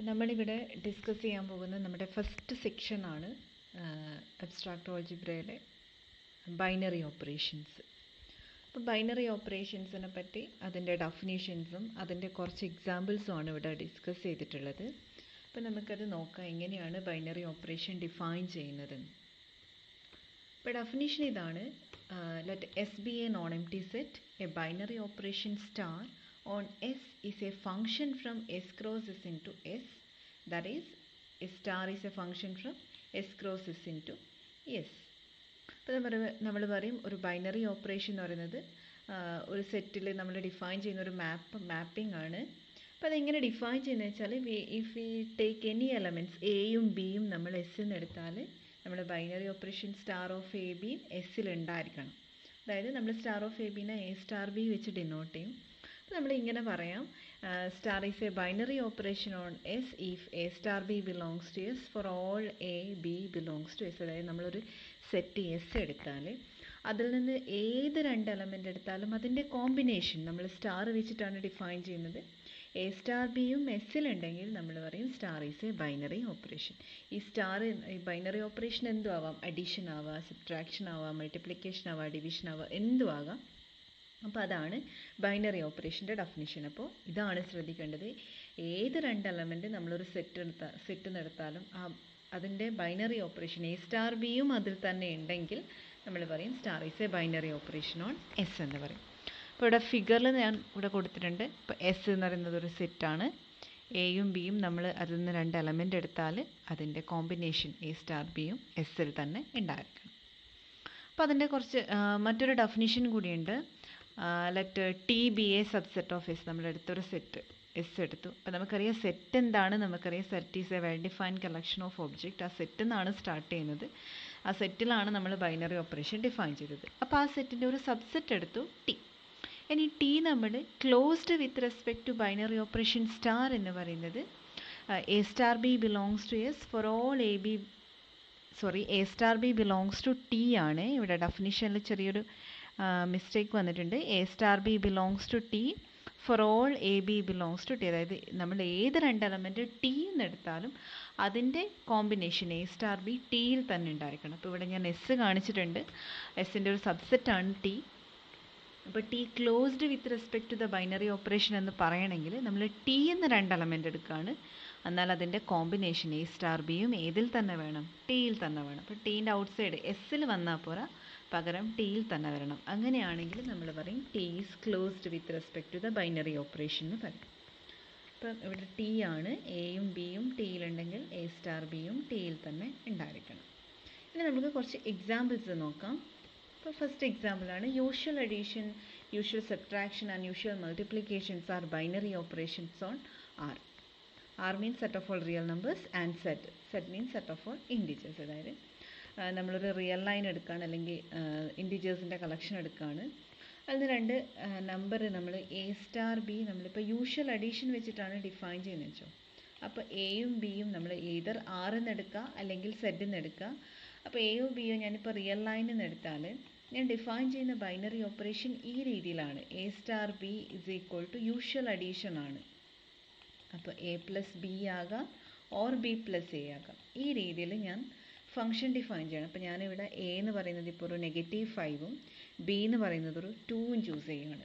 നമ്മളിവിടെ ഡിസ്കസ് ചെയ്യാൻ പോകുന്നത് നമ്മുടെ ഫസ്റ്റ് സെക്ഷനാണ് അബ്സ്ട്രാക്റ്റ് ആൾജിബ്രയിലെ ബൈനറി ഓപ്പറേഷൻസ്. അപ്പോൾ ബൈനറി ഓപ്പറേഷൻസിനെ പറ്റി അതിൻ്റെ ഡെഫിനിഷൻസും അതിൻ്റെ കുറച്ച് എക്സാമ്പിൾസുമാണ് ഇവിടെ ഡിസ്കസ് ചെയ്തിട്ടുള്ളത്. അപ്പോൾ നമുക്കത് നോക്കാം എങ്ങനെയാണ് ബൈനറി ഓപ്പറേഷൻ ഡിഫൈൻ ചെയ്യുന്നതെന്ന്. ഇപ്പോൾ ഡെഫിനിഷൻ ഇതാണ്: let us B A non empty set. A binary operation star on S is a function from S cross S into S, that is S star is a function from S cross S into S. അപ്പോൾ നമ്മൾ പറയും ഒരു binary operation എന്ന് പറയുന്നത് ഒരു സെറ്റിൽ നമ്മൾ define ചെയ്യുന്ന ഒരു മാപ്പിംഗ് ആണ്. അപ്പോൾ അതെങ്ങനെ ഡിഫൈൻ ചെയ്യുന്നത് വെച്ചാൽ, if we take any elements എയും ബിയും നമ്മൾ എസ് എന്ന് എടുത്താൽ നമ്മുടെ binary operation star of a ബിയും എസ്സിൽ ഉണ്ടായിരിക്കണം. അതായത് നമ്മൾ സ്റ്റാർ ഓഫ് എ ബിനെ എ സ്റ്റാർ ബി വെച്ച് ഡിനോട്ട് ചെയ്യും. നമ്മൾ ഇങ്ങനെ പറയാം: star is a binary operation on S if a star B belongs to S for all A B belongs to S. അതായത് നമ്മളൊരു സെറ്റ് എസ് എടുത്താൽ അതിൽ നിന്ന് ഏത് രണ്ട് എലമെൻ്റ് എടുത്താലും അതിൻ്റെ കോമ്പിനേഷൻ നമ്മൾ സ്റ്റാർ വെച്ചിട്ടാണ് ഡിഫൈൻ ചെയ്യുന്നത്. എ സ്റ്റാർ ബിയും എസ്സിലുണ്ടെങ്കിൽ നമ്മൾ പറയും star is a binary operation. ഈ ബൈനറി ഓപ്പറേഷൻ എന്തും ആവാം, അഡീഷൻ ആവാം, സബ്ട്രാക്ഷൻ ആവാം, മൾട്ടിപ്ലിക്കേഷൻ ആവാം, ഡിവിഷൻ ആവാം, എന്തും ആകാം. അപ്പോൾ അതാണ് ബൈനറി ഓപ്പറേഷൻ്റെ ഡെഫിനിഷൻ. അപ്പോൾ ഇതാണ് ശ്രദ്ധിക്കേണ്ടത്: ഏത് രണ്ട് എലമെൻറ്റ് നമ്മളൊരു സെറ്റ് എടുത്താലും അതിൻ്റെ ബൈനറി ഓപ്പറേഷൻ എ സ്റ്റാർ ബിയും അതിൽ തന്നെ ഉണ്ടെങ്കിൽ നമ്മൾ പറയും star is a binary operation on S എന്ന് പറയും. അപ്പോൾ ഇവിടെ ഫിഗറിൽ ഞാൻ ഇവിടെ കൊടുത്തിട്ടുണ്ട്. ഇപ്പോൾ എസ് എന്ന് പറയുന്നത് ഒരു സെറ്റാണ്. എയും ബിയും നമ്മൾ അതിൽ നിന്ന് രണ്ട് എലമെൻ്റ് എടുത്താൽ അതിൻ്റെ കോമ്പിനേഷൻ എ സ്റ്റാർ ബിയും എസ്സിൽ തന്നെ ഉണ്ടായിരിക്കണം. അപ്പോൾ അതിൻ്റെ കുറച്ച് മറ്റൊരു ഡെഫിനിഷൻ കൂടിയുണ്ട്. Let T be a subset of S. നമ്മളെടുത്തൊരു സെറ്റ് എസ് എടുത്തു. അപ്പോൾ നമുക്കറിയാം സെറ്റ് എന്താണ്, നമുക്കറിയാം set is a well defined collection of object. ആ സെറ്റിൽ നിന്നാണ് സ്റ്റാർട്ട് ചെയ്യുന്നത്. ആ സെറ്റിലാണ് നമ്മൾ ബൈനറി ഓപ്പറേഷൻ ഡിഫൈൻ ചെയ്തത്. അപ്പോൾ ആ സെറ്റിൻ്റെ ഒരു സബ്സെറ്റ് എടുത്തു ടി. ഇനി ടി നമ്മൾ closed with respect to binary operation star എന്ന് പറയുന്നത് A star B belongs to S for all A star B belongs to T ആണ്. ഇവിടെ ഡെഫിനിഷനിൽ ചെറിയൊരു മിസ്റ്റേക്ക് വന്നിട്ടുണ്ട്. A star B belongs to T for all A B belongs to T. അതായത് നമ്മൾ ഏത് രണ്ട് എലമെൻറ്റ് ടി എന്ന് എടുത്താലും അതിൻ്റെ കോമ്പിനേഷൻ എ സ്റ്റാർ ബി ടിയിൽ തന്നെ ഉണ്ടായിരിക്കണം. അപ്പോൾ ഇവിടെ ഞാൻ എസ് കാണിച്ചിട്ടുണ്ട്. എസിൻ്റെ ഒരു സബ്സെറ്റാണ് ടി. അപ്പോൾ T closed with respect to the binary operation എന്ന് പറയണമെങ്കിൽ നമ്മൾ ടി എന്ന് രണ്ട് എലമെൻ്റ് എടുക്കുകയാണ്. എന്നാൽ അതിൻ്റെ കോമ്പിനേഷൻ എ സ്റ്റാർ ബിയും ഏതിൽ തന്നെ വേണം, ടിയിൽ തന്നെ വേണം. അപ്പോൾ ടീൻ്റെ ഔട്ട്സൈഡ് എസ്സിൽ വന്നാൽ പോരാ, പകരം ടിയിൽ തന്നെ വരണം. അങ്ങനെയാണെങ്കിൽ നമ്മൾ പറയും T is closed with respect to the binary operation എന്ന് പറയും. ഇപ്പം ഇവിടെ ടി ആണ്. എയും ബിയും ടിയിലുണ്ടെങ്കിൽ എ സ്റ്റാർ ബിയും ടിയിൽ തന്നെ ഉണ്ടായിരിക്കണം. ഇനി നമുക്ക് കുറച്ച് എക്സാമ്പിൾസ് നോക്കാം. ഇപ്പോൾ ഫസ്റ്റ് എക്സാമ്പിളാണ് usual addition, usual subtraction and usual multiplications are binary operations on R. R means set of all real numbers and set means set of all integers. അതായത് നമ്മളൊരു റിയൽ ലൈൻ എടുക്കുകയാണ്, അല്ലെങ്കിൽ ഇൻഡിജേഴ്സിൻ്റെ കളക്ഷൻ എടുക്കുകയാണ്. അതിന് രണ്ട് നമ്പർ നമ്മൾ A star B നമ്മളിപ്പോൾ usual addition വെച്ചിട്ടാണ് ഡിഫൈൻ ചെയ്യുന്നത് വെച്ചോ. അപ്പോൾ എയും ബിയും നമ്മൾ ഏതർ ആർ എന്ന് എടുക്കുക അല്ലെങ്കിൽ സെഡ് എന്ന് എടുക്കുക. അപ്പോൾ എയോ ബിയോ ഞാനിപ്പോൾ റിയൽ ലൈനിൽ നിന്ന് എടുത്താൽ ഞാൻ ഡിഫൈൻ ചെയ്യുന്ന ബൈനറി ഓപ്പറേഷൻ ഈ രീതിയിലാണ്: A star B is equal to usual addition ആണ്. അപ്പോൾ എ പ്ലസ് ബി ആകാം ഓർ ബി പ്ലസ് എ ആകാം. ഈ രീതിയിൽ ഞാൻ ഫംഗ്ഷൻ ഡിഫൈൻ ചെയ്യണം. അപ്പോൾ ഞാനിവിടെ എ എന്ന് പറയുന്നത് ഇപ്പോൾ ഒരു -5ഉം ബി എന്ന് പറയുന്നത് ഒരു 2ഉം ചൂസ് ചെയ്യുകയാണ്.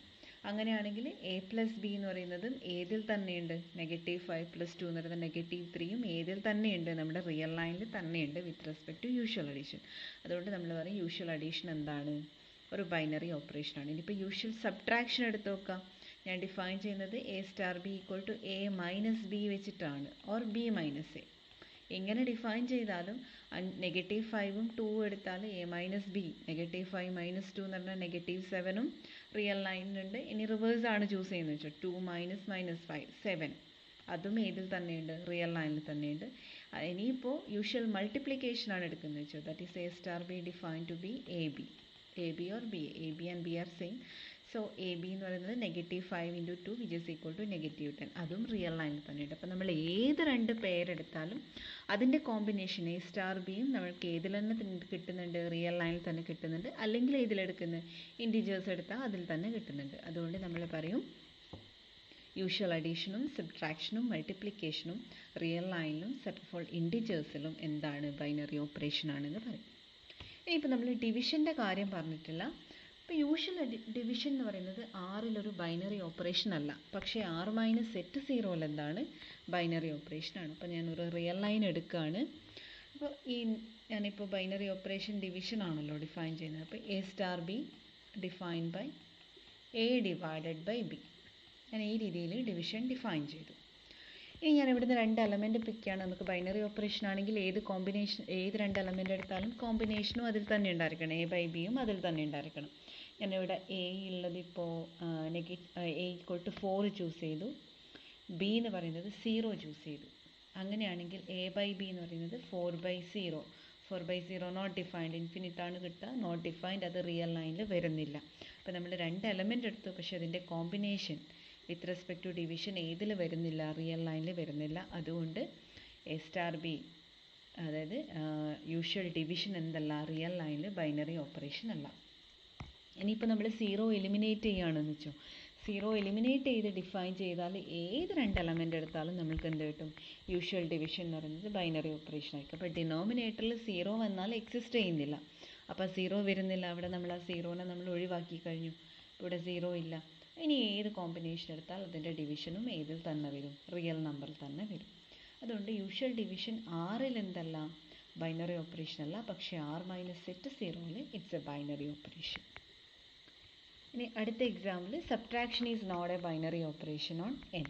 അങ്ങനെയാണെങ്കിൽ എ പ്ലസ് ബി എന്ന് പറയുന്നത് ഏതിൽ തന്നെയുണ്ട്, -5 + 2 എന്ന് പറയുന്നത് -3ഉം ഏതിൽ തന്നെയുണ്ട്, നമ്മുടെ റിയൽ ലൈനിൽ തന്നെയുണ്ട് with respect to usual addition. അതുകൊണ്ട് നമ്മൾ പറയും യൂഷ്വൽ അഡീഷൻ എന്താണ്, ഒരു ബൈനറി ഓപ്പറേഷനാണ്. ഇനിയിപ്പോൾ യൂഷ്വൽ സബ്ട്രാക്ഷൻ എടുത്ത് നോക്കാം. ഞാൻ ഡിഫൈൻ ചെയ്യുന്നത് A star B equal to A minus B വെച്ചിട്ടാണ്, ഓർ ബി മൈനസ് എ. എങ്ങനെ ഡിഫൈൻ ചെയ്താലും -5ഉം 2ഉം എടുത്താൽ എ മൈനസ് ബി, -5 - 2 എന്ന് പറഞ്ഞാൽ -7ഉം റിയൽ ലൈനിലുണ്ട്. ഇനി റിവേഴ്സ് ആണ് ചൂസ് ചെയ്യുന്നത് വെച്ചാൽ 2 - -5 7, അതും ഏതിൽ തന്നെയുണ്ട്, റിയൽ ലൈനിൽ തന്നെയുണ്ട്. ഇനിയിപ്പോൾ യൂഷ്വൽ മൾട്ടിപ്ലിക്കേഷൻ ആണ് എടുക്കുന്നത് വെച്ചാൽ, that is A star B define to B A B or B A. B and B are same. So A B എന്ന് പറയുന്നത് -5 × 2 വിച്ച് ഈസ് ഈക്വൽ ടു -10, അതും റിയൽ ലൈനിൽ തന്നെയുണ്ട്. അപ്പോൾ നമ്മൾ ഏത് രണ്ട് പേരെടുത്താലും അതിൻ്റെ കോമ്പിനേഷൻ എ സ്റ്റാർ ബിയും നമ്മൾക്ക് ഏതിൽ തന്നെ കിട്ടുന്നുണ്ട്, റിയൽ ലൈനിൽ തന്നെ കിട്ടുന്നുണ്ട്. അല്ലെങ്കിൽ ഏതിലെടുക്കുന്നത്, ഇൻഡിജേഴ്സ് എടുത്താൽ അതിൽ തന്നെ കിട്ടുന്നുണ്ട്. അതുകൊണ്ട് നമ്മൾ പറയും യൂഷ്വൽ അഡീഷനും സബ്ട്രാക്ഷനും മൾട്ടിപ്ലിക്കേഷനും റിയൽ ലൈനിലും സെറ്റ് ഓഫ് ഓൾ ഇൻഡിജേഴ്സിലും എന്താണ് ബൈനറി ഓപ്പറേഷൻ ആണെന്ന് പറയും. ഇനിയിപ്പോൾ നമ്മൾ ഡിവിഷൻ്റെ കാര്യം പറഞ്ഞിട്ടില്ല. ഇപ്പോൾ യൂഷ്വൽ ഡിവിഷൻ എന്ന് പറയുന്നത് ആറിലൊരു ബൈനറി ഓപ്പറേഷൻ അല്ല, പക്ഷേ ആർ മൈനസ് സെറ്റ് സീറോയിൽ എന്താണ് ബൈനറി ഓപ്പറേഷനാണ്. അപ്പോൾ ഞാനൊരു റിയൽ ലൈൻ എടുക്കുകയാണ്. അപ്പോൾ ഞാനിപ്പോൾ ബൈനറി ഓപ്പറേഷൻ ഡിവിഷൻ ആണല്ലോ ഡിഫൈൻ ചെയ്യുന്നത്. അപ്പോൾ A star B define by A divided by B. ഞാൻ ഈ രീതിയിൽ ഡിവിഷൻ ഡിഫൈൻ ചെയ്തു. ഇനി ഞാൻ ഇവിടുന്ന് 2 എലമെൻറ്റ് പിക്ക് ചെയ്യാണ്. നമുക്ക് ബൈനറി ഓപ്പറേഷൻ ആണെങ്കിൽ ഏത് 2 എലമെൻ്റ് എടുത്താലും കോമ്പിനേഷനും അതിൽ തന്നെ ഉണ്ടായിരിക്കണം, എ ബൈ ബിയും അതിൽ തന്നെ ഉണ്ടായിരിക്കണം. ഞാനിവിടെ എ ഉള്ളത് ഇപ്പോൾ എ = 4 ചൂസ് ചെയ്തു, ബി എന്ന് പറയുന്നത് 0 ചൂസ് ചെയ്തു. അങ്ങനെയാണെങ്കിൽ എ ബൈ ബി എന്ന് പറയുന്നത് 4/0. 4/0 നോട്ട് ഡിഫൈൻഡ്, ഇൻഫിനിറ്റാണ് കിട്ടുക, നോട്ട് ഡിഫൈൻഡ്, അത് റിയൽ ലൈനിൽ വരുന്നില്ല. അപ്പോൾ നമ്മൾ 2 എലമെൻ്റ് എടുത്തു, പക്ഷേ അതിൻ്റെ combination with respect to division ഏതിൽ വരുന്നില്ല, റിയൽ ലൈനിൽ വരുന്നില്ല. അതുകൊണ്ട് എ സ്റ്റാർ ബി, അതായത് യൂഷ്വൽ ഡിവിഷൻ എന്തല്ല, റിയൽ ലൈനിൽ ബൈനറി ഓപ്പറേഷൻ അല്ല. ഇനിയിപ്പോൾ നമ്മൾ 0 എലിമിനേറ്റ് ചെയ്യുകയാണെന്ന് വെച്ചോ, 0 എലിമിനേറ്റ് ചെയ്ത് ഡിഫൈൻ ചെയ്താൽ ഏത് 2 എലമെൻ്റ് എടുത്താലും നമ്മൾക്ക് എന്ത് കിട്ടും, യൂഷ്വൽ ഡിവിഷൻ എന്ന് പറയുന്നത് ബൈനറി ഓപ്പറേഷൻ ആയിരിക്കും. അപ്പോൾ ഡിനോമിനേറ്ററിൽ 0 വന്നാൽ എക്സിസ്റ്റ് ചെയ്യുന്നില്ല, അപ്പോൾ 0 വരുന്നില്ല. അവിടെ നമ്മൾ ആ 0നെ നമ്മൾ ഒഴിവാക്കി കഴിഞ്ഞു, ഇവിടെ 0 ഇല്ല. ഇനി ഏത് കോമ്പിനേഷൻ എടുത്താൽ അതിൻ്റെ ഡിവിഷനും ഏതിൽ തന്നെ വരും, റിയൽ നമ്പറിൽ തന്നെ വരും. അതുകൊണ്ട് യൂഷ്വൽ ഡിവിഷൻ ആറിൽ എന്തല്ല, ബൈനറി ഓപ്പറേഷൻ അല്ല, പക്ഷേ ആർ മൈനസ് സെറ്റ് സീറോയിൽ ഇറ്റ്സ് എ ബൈനറി ഓപ്പറേഷൻ. ഇനി അടുത്ത example, subtraction is not a binary operation on N.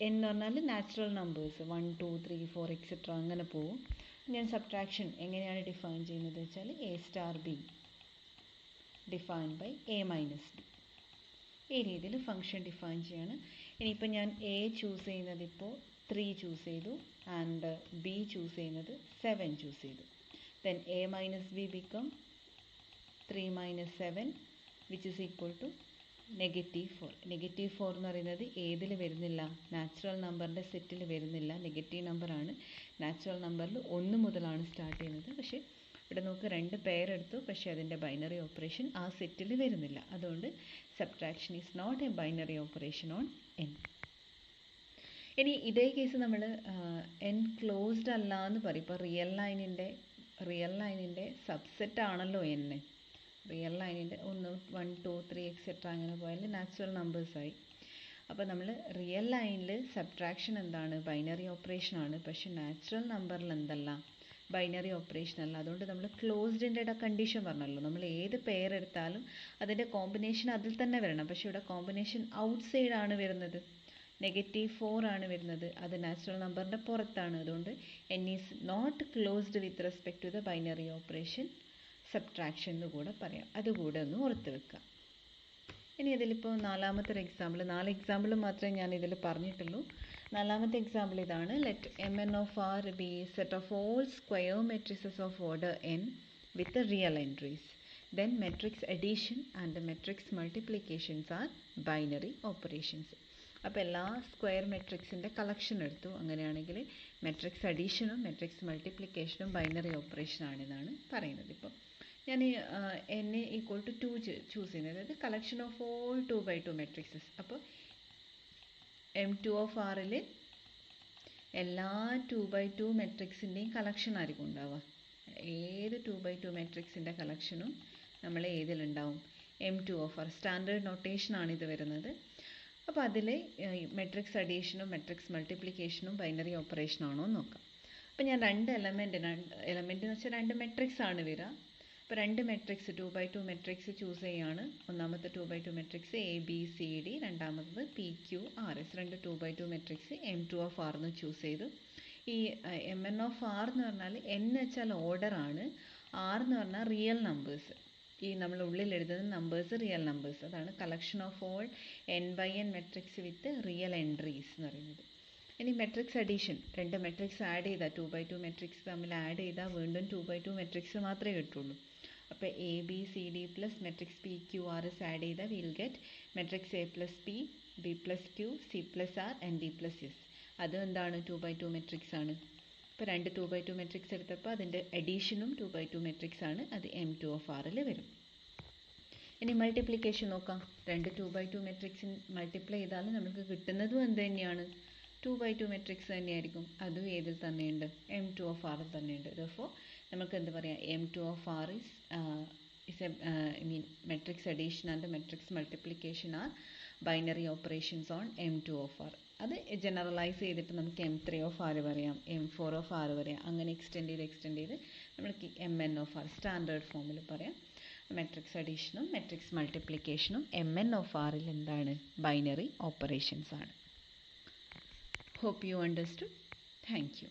N എന്ന് പറഞ്ഞാൽ നാച്ചുറൽ നമ്പേഴ്സ് 1 2 3 4 എക്സെട്ര അങ്ങനെ പോകും. ഞാൻ സബ്ട്രാക്ഷൻ എങ്ങനെയാണ് ഡിഫൈൻ ചെയ്യുന്നത് വെച്ചാൽ A star B define by A minus B, ഈ രീതിയിൽ ഫംഗ്ഷൻ ഡിഫൈൻ ചെയ്യാണ്. ഇനിയിപ്പോൾ ഞാൻ എ ചൂസ് ചെയ്യുന്നത് ഇപ്പോൾ 3 ചൂസ് ചെയ്തു ആൻഡ് ബി ചൂസ് ചെയ്യുന്നത് 7 ചൂസ് ചെയ്തു. Then A minus B become 3 - 7 which is equal to -4. -4 എന്ന് പറയുന്നത് ഏതിൽ വരുന്നില്ല, നാച്ചുറൽ നമ്പറിൻ്റെ സെറ്റിൽ വരുന്നില്ല, നെഗറ്റീവ് നമ്പറാണ്. നാച്ചുറൽ നമ്പറിൽ 1 മുതലാണ് സ്റ്റാർട്ട് ചെയ്യുന്നത്. പക്ഷേ ഇവിടെ നമുക്ക് 2 പെയർ എടുത്തു, പക്ഷേ അതിൻ്റെ ബൈനറി ഓപ്പറേഷൻ ആ സെറ്റിൽ വരുന്നില്ല. അതുകൊണ്ട് subtraction is not a binary operation on N. ഇനി ഇതേ കേസ് നമ്മൾ എൻ ക്ലോസ്ഡ് അല്ല എന്ന് പറയും. ഇപ്പോൾ റിയൽ ലൈനിൻ്റെ സബ്സെറ്റ് ആണല്ലോ എൻ. റിയൽ ലൈനിൻ്റെ 1 1 2 3 എക്സെട്ര അങ്ങനെ പോയാൽ നാച്ചുറൽ നമ്പേഴ്സായി. അപ്പോൾ നമ്മൾ റിയൽ ലൈനിൽ സബ്ട്രാക്ഷൻ എന്താണ്, ബൈനറി ഓപ്പറേഷൻ ആണ്. പക്ഷേ നാച്ചുറൽ നമ്പറിൽ എന്തല്ല, ബൈനറി ഓപ്പറേഷൻ അല്ല. അതുകൊണ്ട് നമ്മൾ ക്ലോസ്ഡിൻ്റെ കണ്ടീഷൻ പറഞ്ഞല്ലോ, നമ്മൾ ഏത് പെയർ എടുത്താലും അതിൻ്റെ കോമ്പിനേഷൻ അതിൽ തന്നെ വരണം. പക്ഷേ ഇവിടെ കോമ്പിനേഷൻ ഔട്ട് സൈഡ് ആണ് വരുന്നത്, -4 ആണ് വരുന്നത്, അത് നാച്ചുറൽ നമ്പറിൻ്റെ പുറത്താണ്. അതുകൊണ്ട് N is not closed with respect to the binary operation subtraction എന്ന് കൂടെ പറയാം. അതുകൂടെ ഒന്ന് ഓർത്ത് വെക്കുക. ഇനി ഇതിലിപ്പോൾ 4ാമത്തെ എക്സാമ്പിൾ, 4 എക്സാമ്പിൾ മാത്രമേ ഞാൻ ഇതിൽ പറഞ്ഞിട്ടുള്ളൂ. 4ാമത്തെ എക്സാമ്പിൾ ഇതാണ്. Let Mn of R be set of all square matrices of order n with the real entries. Then matrix addition and matrix multiplications are binary operations. അപ്പോൾ എല്ലാ സ്ക്വയർ മെട്രിക്സിൻ്റെ കളക്ഷൻ എടുത്തു. അങ്ങനെയാണെങ്കിൽ matrix അഡീഷനും matrix മൾട്ടിപ്ലിക്കേഷനും binary operation ആണെന്നാണ് പറയുന്നത്. ഇപ്പോൾ ഞാൻ n = 2 choose ചെയ്യുന്നത്, അതായത് കളക്ഷൻ ഓഫ് ഓൾ 2/2 മെട്രിക്സസ്. അപ്പോൾ M2 of Rൽ എല്ലാ 2/2 മെട്രിക്സിൻ്റെയും കളക്ഷൻ ആയിരിക്കും ഉണ്ടാവുക. ഏത് 2/2 മെട്രിക്സിൻ്റെ കളക്ഷനും നമ്മൾ ഏതിലുണ്ടാവും, M2 of R. സ്റ്റാൻഡേർഡ് നൊട്ടേഷനാണ് ഇത് വരുന്നത്. അപ്പോൾ അതിൽ മെട്രിക്സ് അഡീഷനും മെട്രിക്സ് മൾട്ടിപ്ലിക്കേഷനും ബൈനറി ഓപ്പറേഷൻ ആണോ എന്ന് നോക്കാം. അപ്പോൾ ഞാൻ 2 എലമെൻ്റ് എന്ന് വെച്ചാൽ 2 മെട്രിക്സ് ആണ് വരിക. അപ്പോൾ 2 മെട്രിക്സ് 2/2 മെട്രിക്സ് ചൂസ് ചെയ്യുകയാണ്. ഒന്നാമത്തെ 2/2 മെട്രിക്സ് ABCD, രണ്ടാമത്തത് PQRS. 2 2/2 matrix M2 of R എന്ന് ചൂസ് ചെയ്തു. ഈ Mn of R എന്ന് പറഞ്ഞാൽ n എന്ന് വെച്ചാൽ ഓർഡർ ആണ്, R എന്ന് പറഞ്ഞാൽ റിയൽ നമ്പേഴ്സ്. ഈ നമ്മൾ ഉള്ളിൽ എഴുതുന്ന നമ്പേഴ്സ് റിയൽ നമ്പേഴ്സ്. അതാണ് collection of all n/n matrix with real entries എന്ന് പറയുന്നത്. ഇനി മെട്രിക്സ് അഡീഷൻ, 2 മെട്രിക്സ് ആഡ് ചെയ്താൽ 2/2 മെട്രിക്സ് തമ്മിൽ ആഡ് ചെയ്താൽ വീണ്ടും 2/2 മെട്രിക്സ് മാത്രമേ കിട്ടുള്ളൂ. അപ്പോൾ ABCD plus matrix PQRS add ചെയ്താൽ will get matrix A+P, B+Q, C+R and D+S. അത് എന്താണ്, 2/2 മെട്രിക്സ് ആണ്. ഇപ്പോൾ 2 2/2 മെട്രിക്സ് എടുത്തപ്പോൾ അതിൻ്റെ അഡീഷനും 2/2 മെട്രിക്സ് ആണ്, അത് M2 of Rൽ വരും. ഇനി മൾട്ടിപ്ലിക്കേഷൻ നോക്കാം. രണ്ട് 2x2 മെട്രിക്സിൻ മൾട്ടിപ്ലൈ ചെയ്താൽ നമുക്ക് കിട്ടുന്നതും എന്ത് തന്നെയാണ്? 2x2 മെട്രിക്സ് തന്നെയായിരിക്കും. അതും ഏതിൽ തന്നെയുണ്ട്? M2 of R തന്നെയുണ്ട്. Therefore നമുക്ക് എന്ത് പറയാം? M2 of R is matrix addition and matrix multiplication are binary operations on M2 of R. അത് ജനറലൈസ് ചെയ്തിട്ട് നമുക്ക് M3 of R പറയാം, M4 of R പറയാം. അങ്ങനെ എക്സ്റ്റെൻഡ് ചെയ്ത് നമുക്ക് MN of R സ്റ്റാൻഡേർഡ് ഫോമിൽ പറയാം. മെട്രിക്സ് അഡീഷനും മെട്രിക്സ് മൾട്ടിപ്ലിക്കേഷനും MN of Rൽ എന്താണ്? ബൈനറി ഓപ്പറേഷൻസ് ആണ്. Hope you understood. Thank you.